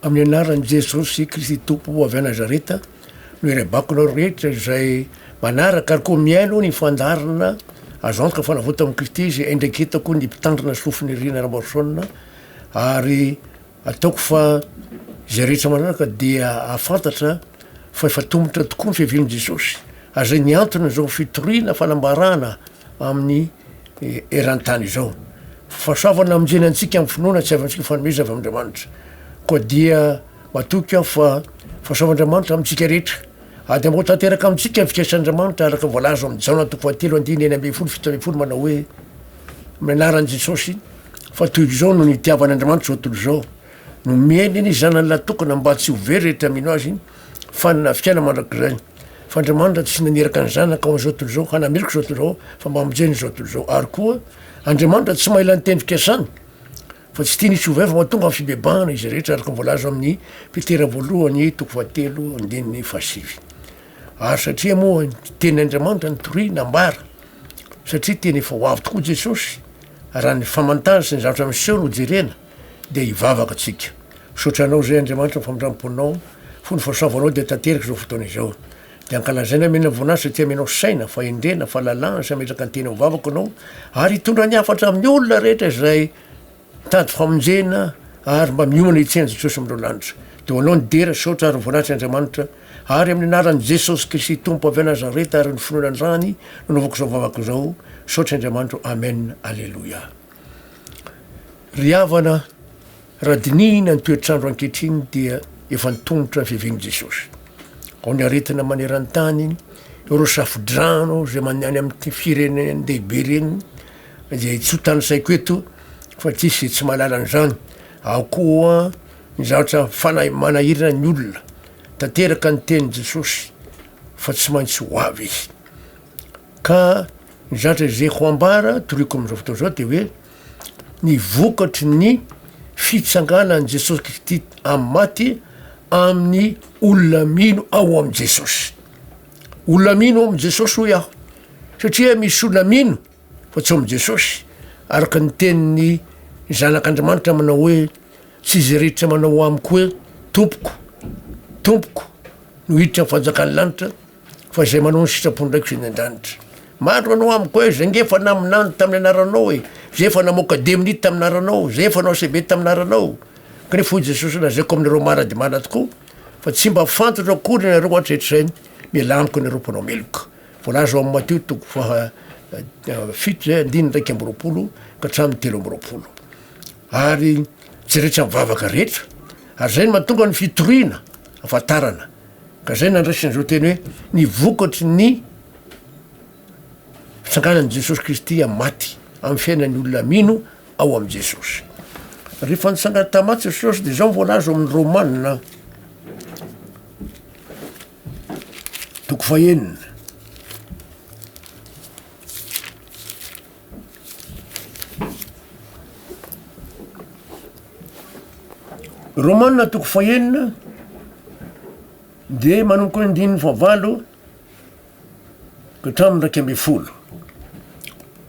amin'ny anaran' jesosy kristy tompo avy anazareta no irebakonao rehetra zay manaraka ary koa miaino ny fandarana azo antoka fanavota amin'ny kristy izy indraiky hitako ny mpitandrina sofiny rina rambarosaona ary ataoko fa zay rehetra manaraka dia afantatra fa efa tombotra tokoa ny fihavian'i jesosy ary zay ny antony zao fitoriana fanambarana amin'ny eran-tany izao fahasoavana aminjeny antsika amin'ny finoana tsy avantsika fanomeza avy amin'andriamanitra koa dia matoky aho fa fahasoavan-driamanitra amintsika rehetra ady ambao tanteraka amintsika ny fikaisan'andriamanitra araka voalazo amin'ny jaona toko fahatelo andiny eny ambin'ny folo fito ambin'ny folo manao hoe amin'ny anaran'i jesosy fa toy izao no nitiavan'andriamanitra zao tontolo zao no miainy iny zanany latokana mba tsy ho very rehetra mino azy fa na fiaina mandrak'izay fa andriamanitra tsy naniraka ny zanaka ao zao tontolo zao hanamiriko zao tontolo zao fa mba aminjeny zao tontolo zao ary koa andriamanitra tsy maila nyteny fikasany fa tsy tia nisy ovay fa mahatonga amin'ny fibebahana izy rehetra araka voalazo amin'ny petera voalohany toko fahatelo andininy fahasivy ary satria moa tenyandriamanitra nytoriana ambara satria teny efa ho avy tokoa jesosy raha ny famantana sy ny zavatra miseho no jerena dia hivavaka atsika sotranao zay andriamanitra famindramponao fony fahasoavanao dia tanteraka zao fotoana izao dia ankalazaina mena voninahitra satria menao saina fa endrena fa lalàna sy ametraka ny teny mivavaka anao ary hitondra ny afatra amin'ny olona rehetra zay tady famonjena ary mba miomana itsena jesosy amindreo lanitra dia hoanao ny dera sotra ary voninahitra andriamanitra ary amin'ny anaran'i jesosy kristy tompo avy anazareta ary ny finoana andrany no naovako zao vavaka zao sotra andriamanitra amen alleloia ry havana raha dinihina ny toetrandro ankehitriny dia efa nitongotra ny fihavian'i jesosy ao ny aretina maneran-tany ireo safidrano zay manany amin'ny fireneny dehibe reny zay tsy ho tany saiko eto fa tsisy tsy mahalala an'izany ao koa ny zavatra manahirana ny olona tanteraka ny tenin' jesosy fa tsy maintsy ho avy izy ka ny zavatra zay ho ambara toriko am'izao fotoana zao dia hoe ny vokatry ny fitsanganan'i jesosy kristy amin'ny maty amin'ny olona mino ao am' jesosy olona mino ao am' jesosy hoy aho satria misy olona mino fa tsy ao am' jesosy araka ny teniny zanak'andriamanitra manao hoe tsy izy rehetra manao amiko hoe tompoko no hiditra ny fanjakany lanitra fa zay manao ny sitrapony ndraiky sy ny an-danitra maro manao amiko hoe zay ngefa naminany tamin'ny anaranao e zay efa namoaka deminity tamin'ny anaranao zay efa nao sebe tamin'ny anaranao kanefa hoy jesosy lazaiko amin'ireo maradimana tokoa fa tsy mba fantatra akory nareo ohatrehetra zay mialamiko nareo mpanao meloka voalazo amin'ny Mateo toko fito zay andiny ndraiky ambiroapolo ka hatramin'ny telo ambiroapolo ary tsy rehetra mivavaka rehetra ary zay ny mahatonga ny fitoriana afantarana ka zay nandraisan'izao teny hoe ny vokatry ny fitsanganan'i jesosy kristy amin'ny maty amin'ny fiainan'ny olona mino ao am' jesosy rehefa nitsangana tamaty jesosy dia zao voalazo amin'ny romanina toko fahenina romanina toko fahenina dia manomboka ny andininy favalo ka hatramin'ny raiky amby folo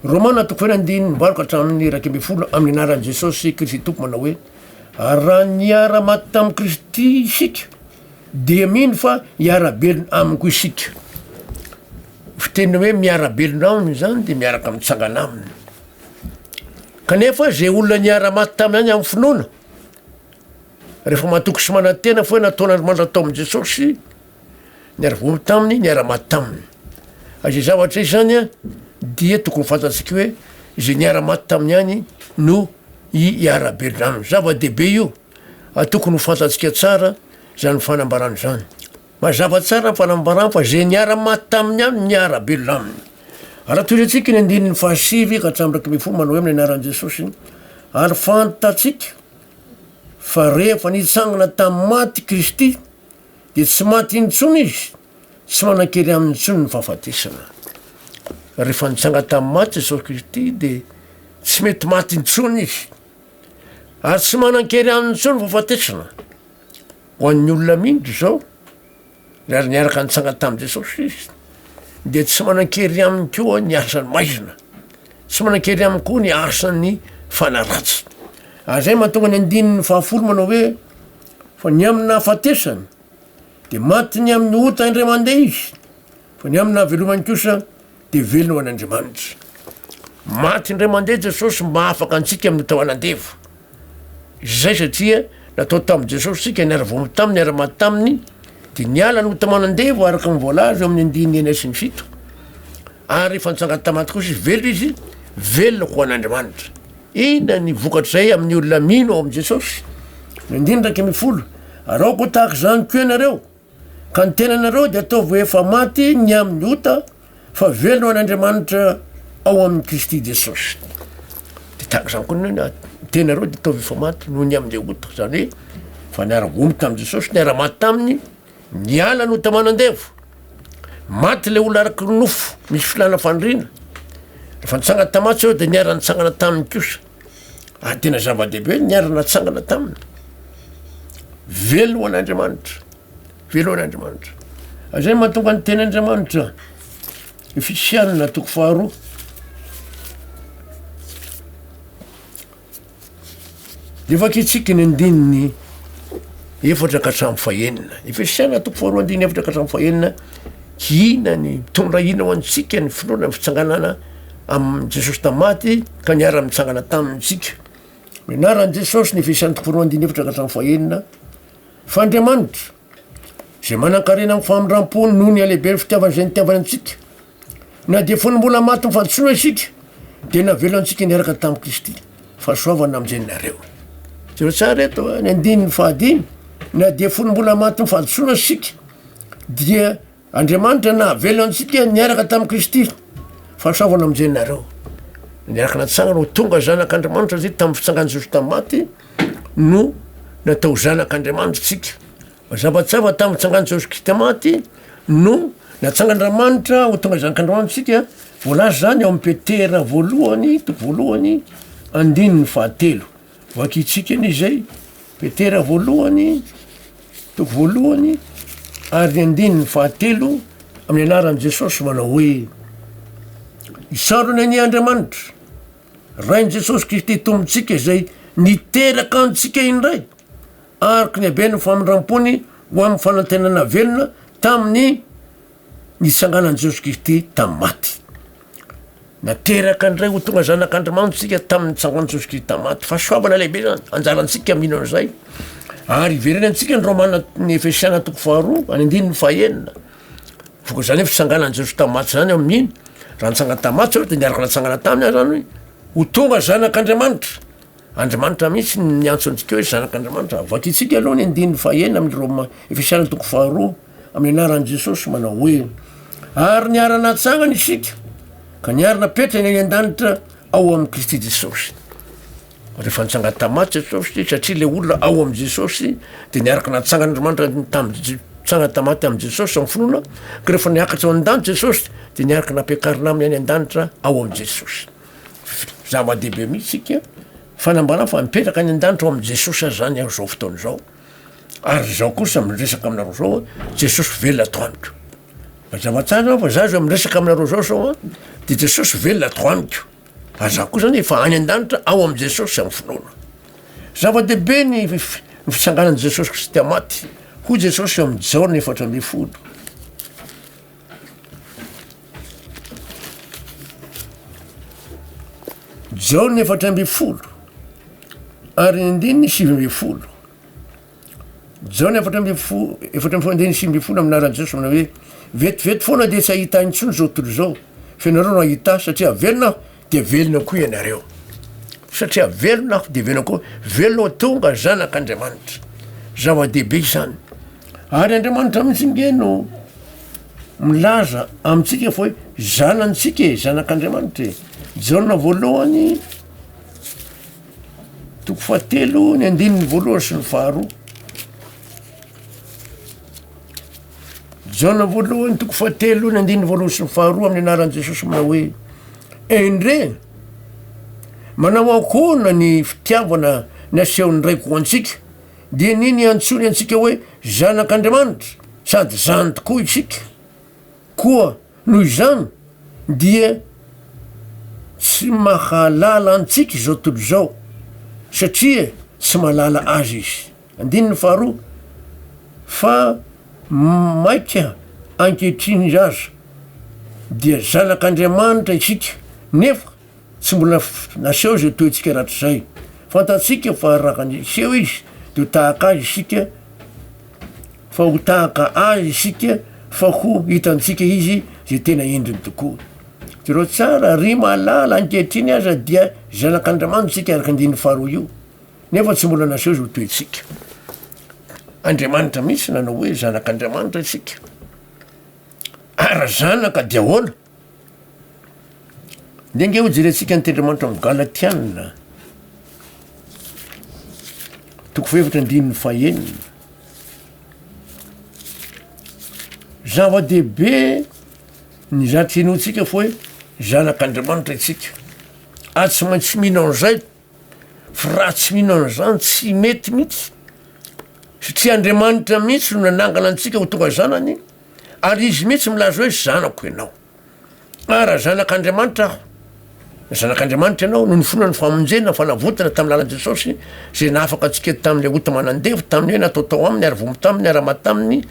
romanina toko fahenina andininy valo ka hatramin'ny raiky amby folo amin'ny anaran'i jesosy kristy tompo manao hoe raha niara-maty tamin'i kristy isika dia mino fa hiara-belona amiko isika fitenina hoe miara-belona aminy zany dia miaraka mitsangana aminy kanefa zay olona niara-maty taminy any amin'ny finoana rehefa matoky sy manantena fa hoe nataon'andriamanitra tao am' jesosy niara-vomy taminy niara-maty taminy azay zavatra izy zany a dia tokony fantatsika hoe zay niara-maty taminy any no hiara-belona aminy zava-dehibe io tokony ho fantatsika tsara zany fanambarany zany mazava tsara ny fanambarany fa zay niara-maty taminy any niara-belona aminy raha toy zatsika ny andininy fahasivy ka hatramin'ny raiky amby folo manao hoe amin'ny anaran'i jesosy ary fantatsika fa rehefa nitsangana tamin'ny maty kristy dia tsy maty intsony izy tsy manan-kery amin'ny intsony ny fahafatesana rehefa nitsangana tamin'ny maty jesosy kristy dia tsy mety maty intsony izy ary tsy manan-kery amin'ny intsony ny fahafatesana ho an'ny olona mindro zao ary niaraka nitsangana tamin'i jesosy izy dia tsy manan-kery aminy koa ny asany maizina tsy manan-kery aminy koa ny asany fanaratsy zay mahatonga ny andininy fahafolo manao hoe fa ny amina hafatesany de maty ny amin'ny ota indray mandeha izy fa ny amina velomany kosa de velona ho an'andriamanitra maty indray mandeha jesosy mba afaka antsika amin'ny tao anan-devo izay satria natao tamin'i jesosy sika niara-vomy taminy niara-maty taminy de niala ny ota manan-devo araka mivoalazy eo amin'ny andiny ena sy ny fito ary fantsangany tamaty kosa izy velona izy velona ho an'andriamanitra ina ny vokatrizay amin'ny olona mino ao am' jesosy ny andindraiky mifolo araoko tahaka zany ko ianareo ka ny tenanareo de ataovy efa maty ny amin'ny ota fa velona ho an'andriamanitra ao amin'ny kristy jesosy de tahaka zany koa ny tenareo de ataovy efa maty noho ny amin'le ota zany hoe fa niara-vomy tamin'i jesosy niara-maty taminy niala ny ota manan-devo maty le olo araky nofo misy filana fandrina rehefa nitsangana tamaty eo de niara nitsangana taminy kosa ary tena zava-dehibe niara natsangana taminy velona ho an'andriamanitra velona ho an'andriamanitra azay mahatonga ny ten'andriamanitra efisianina toko faharoa de vakitsika ny andininy efatra ka hatramy fahenina efisianina toko faharoa andininy efatra ka hatramy fahenina ina ny mitondra ina ho antsika ny finoana ny fitsanganana am' jesosy tamaty ka niara mitsangana tamintsika mianaran' jesosy ny efisianina toko faharoa andininy efatra ka hatramy fahenina fa andriamanitra zay manan-karena amin'ny famindram-pony noho ny alehibe ny fitiavany zay nitiavany antsika na de fony mbola maty mifahatsoa isika de navelo antsika niaraka tamin'i kristy fahasoavana am'zenareo zero tsara eto ny andininy fahadimy na de fony mbola maty mifahatsoana sika dia andriamanitra nahavelo antsika niaraka tamin'i kristy fahasoavana am'zenareo niaraka natsangana ho tonga zanak'andriamanitra zay tamin'ny fitsangany jesosy tamy maty no natao zanak'andriamanitra tsika mazavatsava tamin'ny fitsangany jesosy kristy maty no natsangandriamanitra ho tonga zanak'andriamanitra tsika voalazy zany ao amin'ny petera voalohany toko voalohany andininy fahatelo vakitsikany izay petera voalohany toko voalohany ary andininy fahatelo amin'ny anaran' jesosy manao hoe isarony any andriamanitra rain' jesosy kristy tombontsika izay niteraka antsika indray araky ny abeny famindram-pony ho amin'ny fanantenana velona tamin'ny nitsanganan' jesosy kristy tamy maty nateraka andray ho tonga zanak'andriamanitra tsika tamin'ny nitsanganan' jesosy kristy tamy maty fahasoavana lehibe zany anjarantsika mino an'izay ary ivereny antsika ny romana ny efesiana toko faharoa any andininy fahenina voka zany hoe fitsanganan' jesosy tamy maty zany eo amin'iny raha nitsangana tamy maty de niaraka natsangana taminy zany hoe ho tonga zanak'andriamanitra andriamanitra mihitsy niantso antsika hoe zanak'andriamanitra vakitsika aloha ny andininy fahenina amin'ny roma efesiana toko faharoa amin'ny anaran' jesosy manao hoe ary niara natsangana isika ka niara napetrany any an-danitra ao amin'ny kristy jesosy rehefa nitsangana tamy maty jesosy satria le olona ao am' jesosy de niaraka natsangan'andriamanitra tamitsangana tamaty am' jesosy amin'ny finoana ka rehefa niakatra ao an-danitra jesosy de niaraka nampiakarina aminy any an-danitra ao am' jesosy zava-dehibe mihitsy sika fanambana fa mipetraka any an-danitra ao am' jesosy azy zany ao zao fotoana zao ary zao kosa miresaka aminareo zao jesosy velona toaniko mazavatsara fa za zao miresaka aminareo zao sao de jesosy velona toaniko aza koa zany efa any an-danitra ao am' jesosy amin'ny finoana zava-dehibe ny fisanganan' jesosy kristy maty ho jesosy eo amin'ny jaona efatra amby folo jaona efatra amby folo ary andininy sivy amby folo jaona efatra amby folo andininy sivy amby folo amin'ny anaran' jesosy manao hoe vetivety foana de tsy ahita intsony zao tontolo zao fa ianareo no ahita satria velona de velona koa ianareo satria velona de velona koa velona tonga zanak'andriamanitra zava-dehibe zany ary andriamanitra mihitsy ngeno milaza amintsika fa hoe zanantsika e zanak'andriamanitra e jaona voalohany toko fahatelo ny andininy voalohany sy ny faharoa jaona voalohany toko fahatelo ny andininy voalohany sy ny faharoa amin'ny anaran' jesosy manao hoe endre manao akoana ny fitiavana ny asehony raiko ho antsika de niny antsony antsika hoe zanak'andriamanitra sady zany tokoa itsika koa noho izany dia tsy mahalala antsika zao tolo zao satria tsy mahalala azy izy andininy faharoa fa maika ankehitriny zaza dia zanak'andriamanitra isika nefa tsy mbola naseho zay toetsika ratrazay fantatsika fa raha niseho izy de ho tahaka azy isika fa ho tahaka azy isika fa ho hitantsika izy zay tena endriny tokoa tireo tsara ry malala ankehitriny aza dia zanak'andriamanitra isika araka andiny faharoa io nefa tsy mbola naseho zay ho toetsika andriamanitra misy nanao hoe zanak'andriamanitra isika ara zanaka dia ahoana de nge ho jerentsika nytendriamanitra amin'ny galatianina toko fahefatra andininy fahaenina zava-dehibe ny zatrenotsika fa hoe zanak'andriamanitra itsika a tsy maintsy mihina an'izay fa raha tsy mihina an'izany tsy mety mihitsy satria andriamanitra mihitsy no nanangana antsika ho tonga zanany ary izy mihitsy milaza hoe zanako ianao raha zanak'andriamanitra aho zanak'andriamanitra ianao no ny fona ny famonjena fanavotana tamin'ny lalan'i jesosy zay nahafaka antsika tamin'le ota manandevy taminy hoe nataotao aminy ary vomotaminy ara-mataminy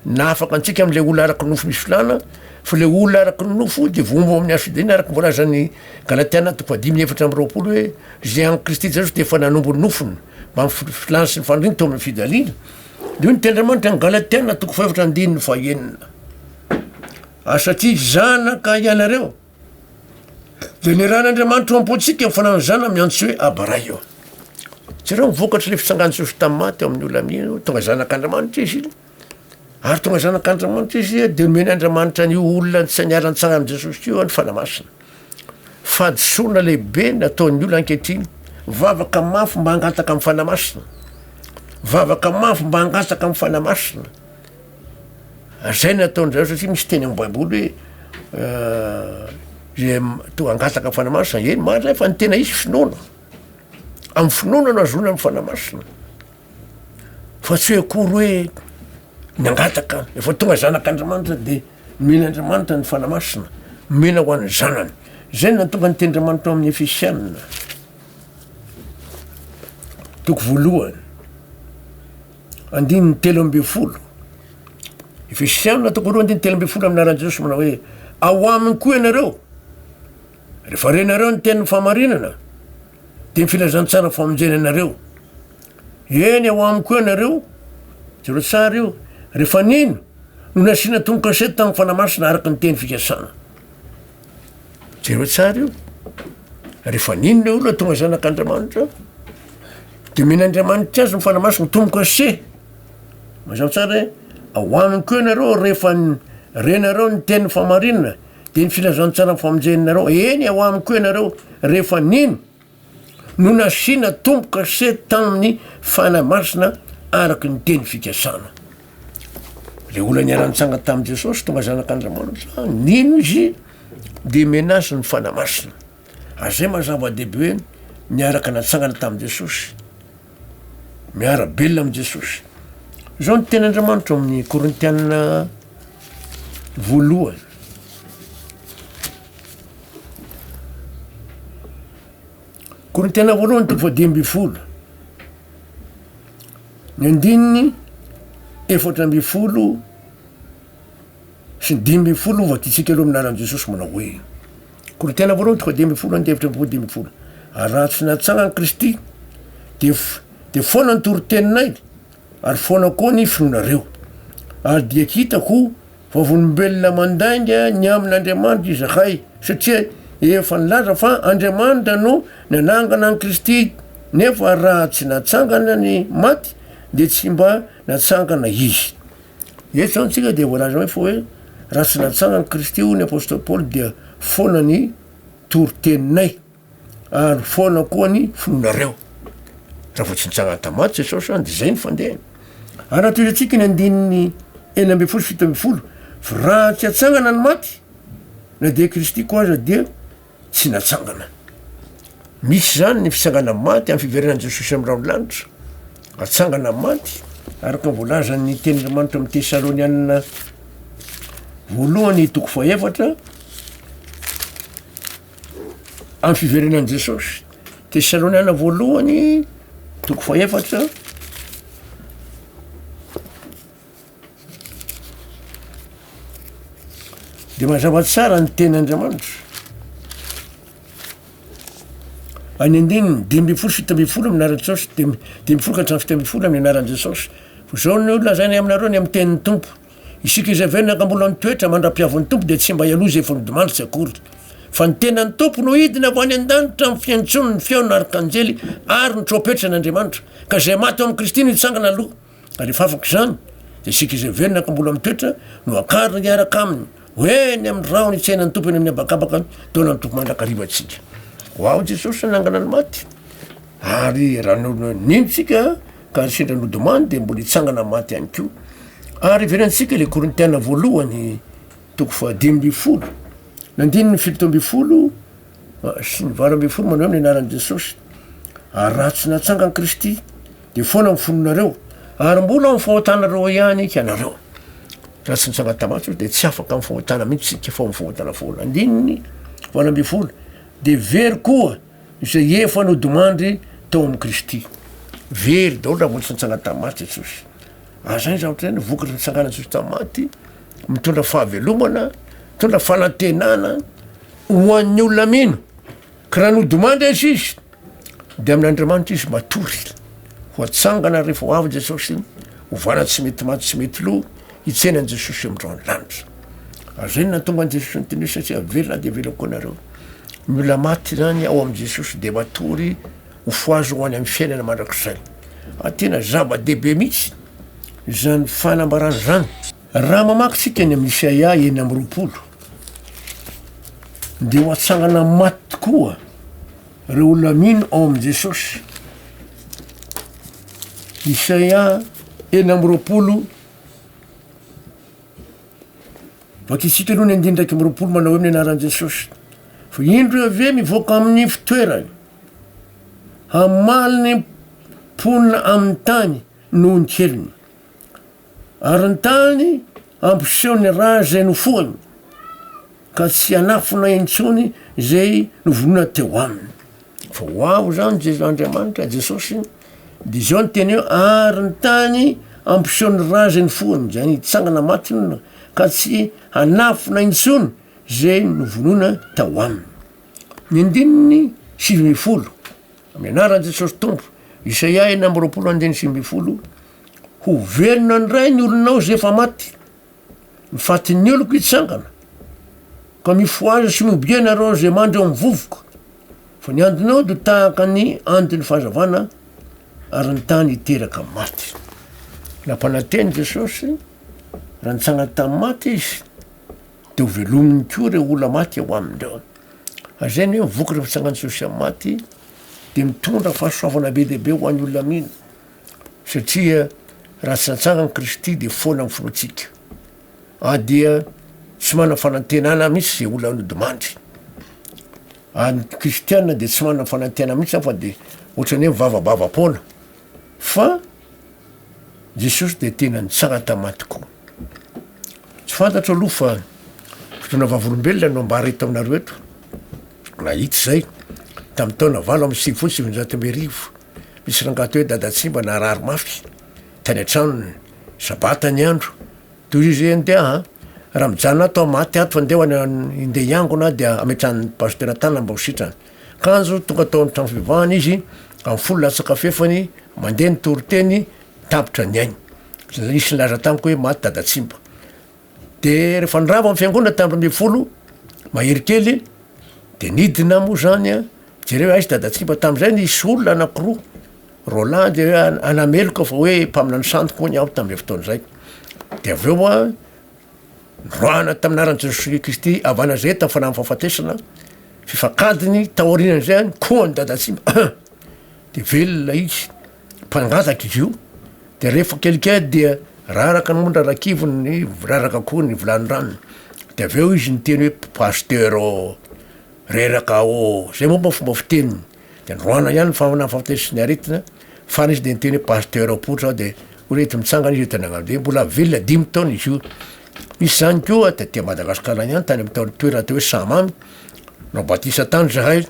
nahafaka antsika am'le olo araky nofo misy filana fa le olo araky ny nofo de vombo amin'ny asodiny araky mvolazany galatiana toko fadimy efatra am'roapolo hoe zay any kristy jesosy de efa nanombony nofony mba filana sy ny fandriny tao amin'ny fidalina de io ny tendramanitra ny galatiana toko fahefatra andininy fahaenina satria zanaka ianareo de ny ran'andriamanitra ampotsika fanano zana miantso hoe abaray eo tsyreo mivokatra le fitsangany jesosy tamy maty eo amin'ny olo amino tonga zanak'andriamanitra izy ary tonga zanak'andriamanitra izy de nomeny andriamanitra ny olona tsy niara-nitsanga am' jesosy io ny fanamasina fadisoana lehibe nataon'ny olo ankehitriny vavaka mafy mba hangataka amin'ny fanamasina vavaka mafy mba hangataka amin'ny fanamasina zay nataon'zao satria misy teny amin'ny baiboly hoe zay to angataka amin'ny fanamasina eny mara fa ny tena izy finoana amin'ny finoana no azona amin'ny fanamasina fa tsy hoe akory hoe nangataka efa tonga zanak'andriamanitra de men'andriamanitra ny fanamasina mena ho an'ny zanany zay natonga ny tendriamanitra amin'ny efesianina toko voalohany andininy telo ambe folo efesianina toko voalohany andininy telo ambe folo aminaran'i jesosy manao hoe ao aminy koa ianareo rehefa renareo ny tenin'ny famarinana de ny filazantsara famonjena ianareo eny ao aminy koa ianareo zereo tsara io rehefa nino no nasiana tombokasety tamin'ny fanamasina araky ny teny fikasana jereo tsara io rehefa nino le olona tonga zanak'andriamanitra de men'andriamanitra azy ny fanamasina tombokase mazao tsara hoe ao aminy koa ianareo rehefa renareo ny tenin'ny famarinana de ny filazantsara ny famonjenanareo eny ao aminy koa ianareo rehefa nino no nasiana tombokase tamin'ny fanamasina araky ny teny fikasana le olo niara-nitsanga tamin'i jesosy tonga zanak'andriamanitra nino izy de menazy ny fanamasina azay mazava-dehibe hoe niaraka natsangana tamin'i jesosy miara-belona am' jesosy zao ny ten'andriamanitra amin'ny korintianina voalohany korintianina voalohany toko fadimy amby folo ny andininy efatra amby folo sy ny dimy amby folo vakitsika aloha aminaran'i jesosy manao hoe korintianina voalohany toko fadimy amby folo ande efatra amby folo dimy amby folo ary raha tsy natsangany kristy de foana ny toroteninay ary foana koa ny finonareo ary dia kitako vavolombelona mandainga ny amin'andriamanitra izakay satria efa nilaza fa andriamanitra no nanangana ny kristy nefa raha tsy natsangana ny maty de tsy mba natsangana izy eto zao ntsika de voalaza hoe fa hoe raha tsy natsangana kristy io ny apôstôly paoly dia foana ny toroteninay ary foana koa ny finonareo raha vo tsy nitsangana tamaty jesosy any de zay ny fandehany ary natoizy atsika ny andininy enina amby folo fito amby folo fa raha tsy atsangana ny maty na de kristy koa aza dia tsy natsangana misy zany ny fitsangana maty amin'ny fiverenan'i jesosy amy raha lanitra atsangana maty araka voalaza ny ten'andriamanitra amy tesalonianina voalohany toko faefatra amy fiverenan'i jesosy tesaloniana voalohany toko faefatra de mazava tsara ny ten'Andriamanitra. Any andininy 5:7 amin'ny Jesosy, 5:7 amin'ny anaran'i Jesosy. Zao ny olona zany aminareo ny amin'ny tenin'ny tompo. Isika izay venaka mbola mitoetra mandra-piavon'ny tompo dia tsy mba hialoza efa midomandry akory. Fa ny tenan'ny tompo no hidina avy any an-danitra amin'ny fiantsony ny feona arkanjely ary ny tropetra n'Andriamanitra. Ka zay maty eo amin'ny Kristy no hitsangana aloha. Ka rehefa afaka izany, dia isika izay venaka mbola mitoetra no akarina hiaraka aminy. Hoe ny amin'ny rao ny tsainan'ny tompo eny amin'ny abakabaka taona ny tompo mandrakarivantsika. Hoaho Jesosy nangana ny maty. Ary raha nintsika ka sendra nodomany dia mbola hitsangana maty ihany koa. Ary verantsika le Korintiana voalohany 5:10. Nandininy 7:10 sy ny 8:10 manao amin'ny anaran'i Jesosy. Ary raha tsy natsanga ny Kristy dia foana mifononareo ary mbola amin'ny fahotanareo ihany ianareo. Raha tsy nitsanga tamaty dia tsy afaka amin'ny fahotana mihitsy sika fa amin'ny fahotana foana. Andininy 8:10 dia very koa izay efa nodomandry tao amin'ny Kristy. Very daholo raha mbola tsy nitsanga tamaty Jesosy. Zany zavatra zany vokatra nitsangana Jesosy tamaty, mitondra fahavelomana, mitondra fanantenana ho an'ny olona mino. Ka raha nodomandry izy dia amin'Andriamanitra izy matory. Ho atsangana rehefa ho avy Jesosy, ho vana tsy mety maty tsy mety lo, hitsenan'i Jesosy amindreo ny lanitra. Zay nahatonga an'i Jesosy nyteny satria velona dia velona koa nareo. Ny olona maty zany ao amin'i Jesosy dia matory ho foazo ho any amin'ny fiainana mandrakizay. Tena zava-dehibe mihitsy zany fanambarana zany. Raha mamaky tsika ny amin'ny Isaia 9:20 dia ho atsangana maty tokoa reo olona mino ao amin'i Jesosy. Isaia 9:20 vakitsika aloha ny 9:20 manao hoe amin'ny anaran'i Jesosy. Fa indro ave mivoaka amin'ny fitoerany, hamaly ny mponina amin'ny tany noho ny keliny, ary ny tany ampiseho ny raha zay nofoany, ka tsy hanafona intsony zay novonona teo aminy. Fa hoaho zany Andriamanitra Jesosy dia zao ny teny eo, ary ny tany ampiseho ny raha zay nofoany, zany hitsangana maty nona, ka tsy hanafona intsony zay novonona tao aminy. Ny 9:20 amin'ny anaran'i Jesosy Tompo. Isaia 9:20 ho velona ny ray ny olonao zay efa maty, mifatin'ny oloko hitsangana, ka mifoaza sy miobiana reo zay mandry eo mivovoka. Fa ny andonao dia tahaka ny andon'ny fahazavana ary ny tany hiteraka maty. Nampananteny Jesosy raha nitsangana tamin'ny maty izy dia ho velominy koa reo olona maty ao amindreo. Zay ny hoe vokatra fitsangana Jesosy amin'ny maty dia mitondra fahasoavana be dehibe ho an'ny olona mino, satria raha tsy natsanga ny Kristy dia foana amin'ny fonotsika. Dia tsy mana fanantenana mihitsy zay olona nodomandry. Ny kristianina dia tsy mana fanantenana mihitsy fa dia ohatrany hoe mivavabavampona. Fa Jesosy dia tena nitsanga tamaty koa. Tsy fantatro aloha fa fotoana vavolombelona no ambara eto aminareo eto. Nahita zay tamin'ny taona 9:7 misy rangato hoe Dadatsimba narary mafy tany an-tranony, sabata ny andro. Toy izy andeha raha mijanona atao maty ato fa andeha indeha iangona dia ametrahan'ny pasteur tany mba ho sitrany. Kanjo tonga tao amin'ny trano fivavahana izy amin'ny folo latsakafefany mandeha ny toriteny tapitra ny ainy. Isy nilaza tamiko hoe maty Dadatsimba. Dia rehefa nirava amin'ny fiangonana tamin'ny 12 mahery kely dia nidina moa zany jereo aizy Dadatsimba. Tamin'izay nisy olona anankiroa Roland dia hoe anameloka fa hoe mpaminany santoko ny aho tamin'ilay fotoana izay. Dia avy eo roana taminaran'i Jesosy Kristy avy Nazareta fanamy fahafatesana, fifakadiny taorian'izay koa ny Dadatsimba. Dia velona izy, mpangataka izy io. Dia rehefa kelikely dia raraka ny mondra rakivony, raraka koa ny vilany ranony. Dia avy eo izy niteny hoe pasteur reraka zay momba fomba fiteniny. Dia roana ihany fanamy fahafatesana aretina, fa izy dia niteny hoe pasteur potra dia orety mitsangana izy tena dia mbola velona 5 taona izy io. Misy zany koa taty Madagasikara ihany tany amin'ny taona toerana atao hoe Samamy no batisa tany zahay.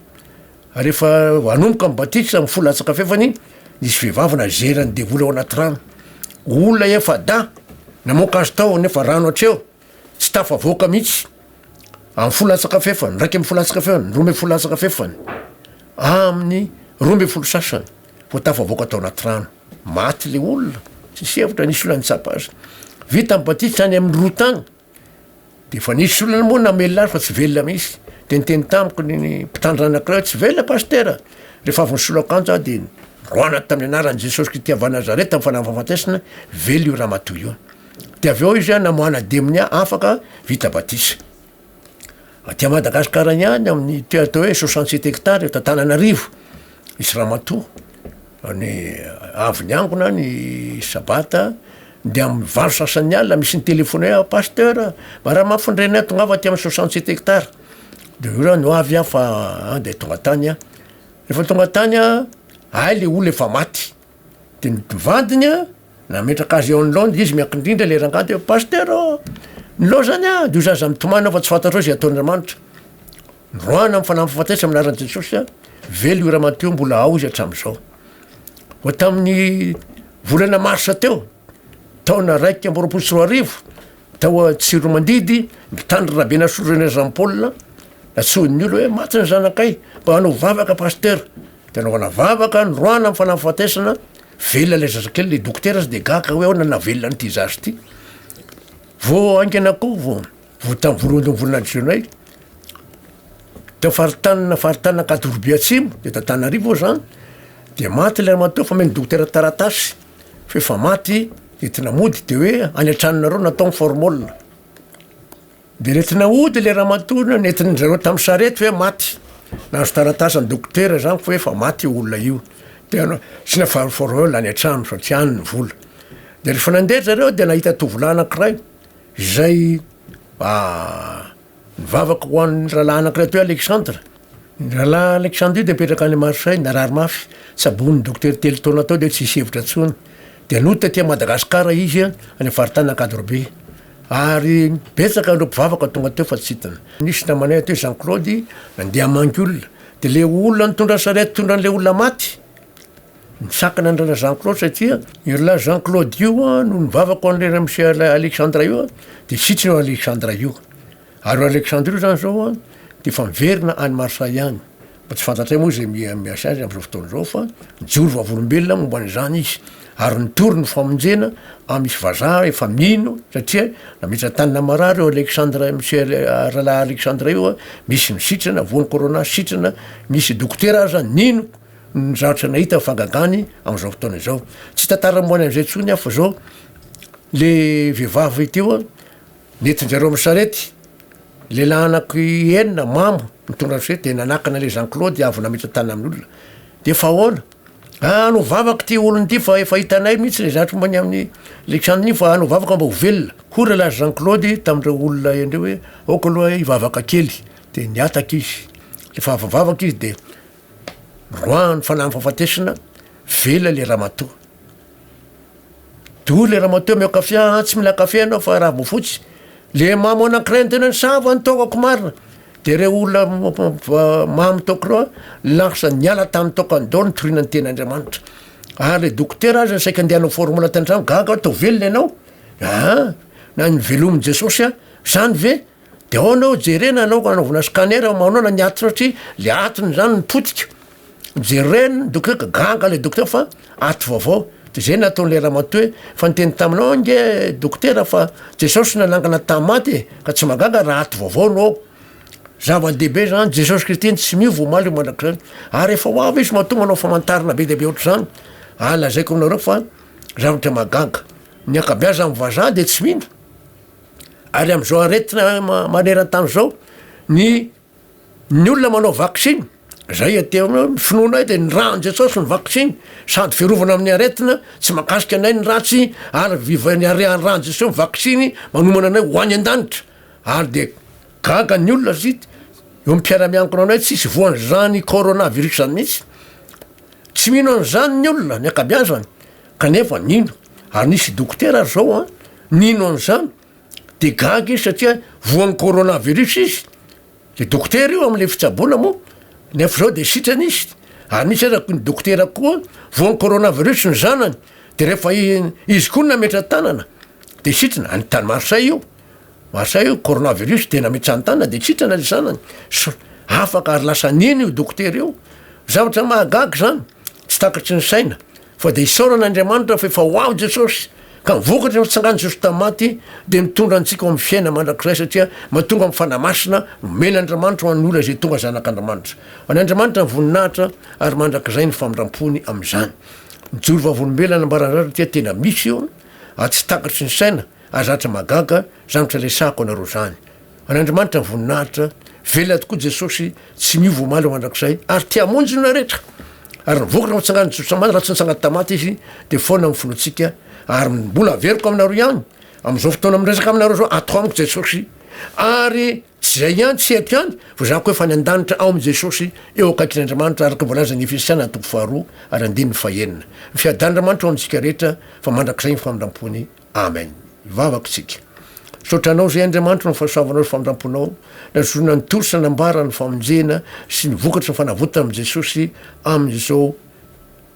Rehefa anomboka mibatisa amin'ny folo latsakafefany, nisy vehivavy nazerany devoly ao anaty rano. Olona efa da namoaka azy tao nefa rano hatreo tsy tafavoaka mihitsy. amin'ny folatsaka fefany raiky amin'ny folatsaka fefany roa amby folatsaka fefany amin'ny roa amby folo sasany vo tafavoaka tao anaty rano maty le olona tsisy hevitra nisy olona nitsapa azy vita amin'ny batisa any amin'ny roa tagny de fa nisy olona moa namely azy fa tsy velona mihitsy de niteny tamiko ny mpitandra anankiray tsy velona pastera rehefa avy nisolo-akanjo de roana tamin'ny anaran'i Jesosy Kristy avy a Nazareta mifanamfahafatesana velo io raha matoy io de avy eo izy a namoana demony afaka vita batisa aty Madagasikara ihany amin'ny atao hoe 67 hectare eto Antananarivo isy ramatoa ny avy niangona ny sabata de amin'ny valo sasany alina misy ny telefone hoe pasteur mba raha mampifindrena tonga avy aty amin'ny 67 hectare de io raha no avy a fa de tonga tany a rehefa tonga tany a ay le olo efa maty de nivadiny a nametraka azy eo anoloany izy miankindrindra le rangady hoe pasteur nylao zany a de io zaza mitomana fa tsy fantatro hoe zay ataon'Andriamanitra roana mifanamfahafatesa amin'ny anaran'i Jesosy a velo io raha mateo mbola ao izy hatramin'izao ho tamin'ny volana marsa teo taona raiky amby roapolo sy roa arivo tao Tsiromandidy mitandry rabena Sourene Jean-Paul natsoin'ny olo hoe maty ny zanakay mba hanao vavaka pasteur de anaovana vavaka ny roana mifanamfahatesana velona le zazakely le dokotera azy de gaka hoe ao nanavelona nyty zazy ty vo angenako vo tamin'ny voalohany volana Jonay teo faritanina Kadoroby atsimo de Antananarivo zany de maty le ramateo fa meny dokotera taratasy fefa maty entina mody de hoe any antranonareo natao formole de nentina ody le ramatona nentin zareo tamin'ny sarety hoe maty nahazo taratasy ny dokotera zany fa hoe fa maty olona io de sy naformole any antrano satria any ny vola de rehefa nandeha zareo de nahita tovolahy anankiray zay nivavaka ho an'ny rahalahy anankiray atao hoe Alexandre ny rahalahy Alexandre io de mipetraka any Marseille narary mafy sabony dokotera telo taona tao de tsisy hevitra tsony de nota aty Madagasikara izy a any faritana Kadorobe ary betsaka reo mpivavaka tonga teo fa tsy hitana nisy namanay ateo Jean Claude nandeha mangy olona de le olona nitondra sarety tondran'le olona maty misakana andrana Jean Claude satria io la Jean Claude io no nivavaka an'le monsieur Alexandre io de sitriny eo Alexandre io ary Alexandre io zany zao de fa miverina any Marseille any mba tsy fantatray moa zay miasa azy am'izao fotoan'izao fa mijoro vavolombelona momba an'izany izy ary nitory ny famonjena misy vazaha efa mino satria namitra tanina marary eo Alexandre monsieur rahalahy Alexandre io misy misitrana voany corona sitrana misy dokotera zany nino ny zavatra nahita fangagany am'izao fotoana izao tsy tantara moany am'izay tsony a fa zao le vehivavy teo nentin-jareo amin'ny sarety lehilahy anaky enina mamo mitondra sarety de nanakana le Jean Claude avy namitra tanina amin'olona de fa ahoana no vavaka ty olony ty fa efa hitanay mihitsy le zavatra mbany amin'ny Alexandre fa no vavaka mba ho velona hora la Jean Claude tamindreo olona endreo hoe oko aloha hivavaka kely de niataka izy lefa avavavaka izy de roany fanamfahafatesana vela le ramatoa do le ramatoa meo kafia tsy mila kafe anao fa raha bofotsy le mamo anankiray ny tena ny sava ny tokako marina de re olona mamy toko reo lasa niala tamin'ny toko any dao nitorina ny ten'Andriamanitra ary le dokotera azy saika andeha hanao formule tandrano gaga atao velona ianao na ny velomin'i Jesosy a zany ve de ao anao jerena anao anaovana scanner manao na niaty satria le atiny zany nipotika jerena dokotera gaga le dokotera fa aty vaovao de zay nataon'le ramatoa hoe fa niteny taminao nge dokotera fa Jesosy nanangana tamaty ka tsy magaga raha aty vaovao nao zava-dehibe zany Jesosy Kristy tsy miovo omaly mandrak'izany ary efa ho avy izy mahatonga anao famantarina be dehibe ohatr' zany lazaiko aminareo fa zavatra magaga ny akabiaza amin'ny vazaha de tsy mino ary am'izao aretina maneran-tany zao ny olona manao vaksiny zay ateo finoana de ny rany Jesosy ny vaksiny sady fiarovana amin'ny aretina tsy makasika anay ny ratsy ary vivany arean'ny rany Jesosy vaksiny manomana anay ho any an-danitra ary de gaga ny olona zity eo ampiara-miankina anay tsisy voany zany coronavirus zany mihitsy tsy mino an'izany ny olona ny akabiazany kanefa nino ary nisy dokotera zao nino an'izany de gaga izy satria voany coronavirus izy le dokotera io am'le fitsaboana moa nefa zao de sitrany izy ary nisy azako ny dokotera koa voany coronavirus ny zanany de rehefa izy koa nametra tanana de sitrana any tany Marseille io masay io coronavirus tena mitsanontana de tsitrana le zanany afaka ary lasa niny io dokotera io zavatra mahagaga zany tsy takatry ny saina fa de isaoran'andriamanitra fa efa ho ao jesosy ka mivokatra tsangany jesosy tamaty de mitondra antsika amy fiaina mandrakizay satria mahatonga amy fanamasina mena andriamanitra ho an'olona zay tonga zanak'andriamanitra any andriamanitra voninahitra ary mandrakizay ny famindrampony am'zany mijoro vavolombelana mbarandratra tia tena misy io tsy takatry ny saina ary zatra magaga zanitra lesako anareo zany an'andriamanitra voninahitra velona tokoa jesosy tsy miovo omaly mandrakizay ary tia monjy na rehetra ary nivokatra mitsangany jesosy raha tsy nitsangany tamaty izy de foana amin'ny finoantsika ary mbola averiko aminareo ihany am'izao fotoana amresaka aminareo zao atao amiko jesosy ary tsy zay ihany tsy haiko ihany vo zako hoe fa ny an-danitra ao am' jesosy eo akaikin'andriamanitra araky volaza ny efisiana toko faharoa ary andininy fahenina ny fiadan'andriamanitra ao amintsika rehetra fa mandrakizay ny famindram-pony amen ivavako tsika sotranao zay andriamanitra no fahasoavanao sy famindramponao nazona nytory sy nanambara ny famonjena sy nivokatra ny fanavotana am' jesosy am'izao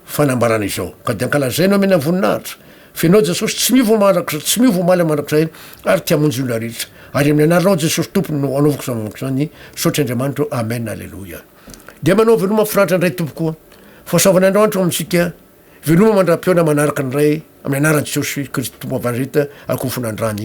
fanambarana izao ka de ankalazainao mena voninahitra fenao jesosy tsy miovo omaly mandrakizay ary tiamonjy olona rehetra ary amin'ny anaranao jesosy tompony no anaovako zany sotry andriamanitra amen alleloia de manao veloma firatra ndray tompo koa fahasoavan'andriamanitra amitsika veloma mandra-peona manaraka ny ray amin'ny anaran' jesosy kristy tompo avanreta akofonandrany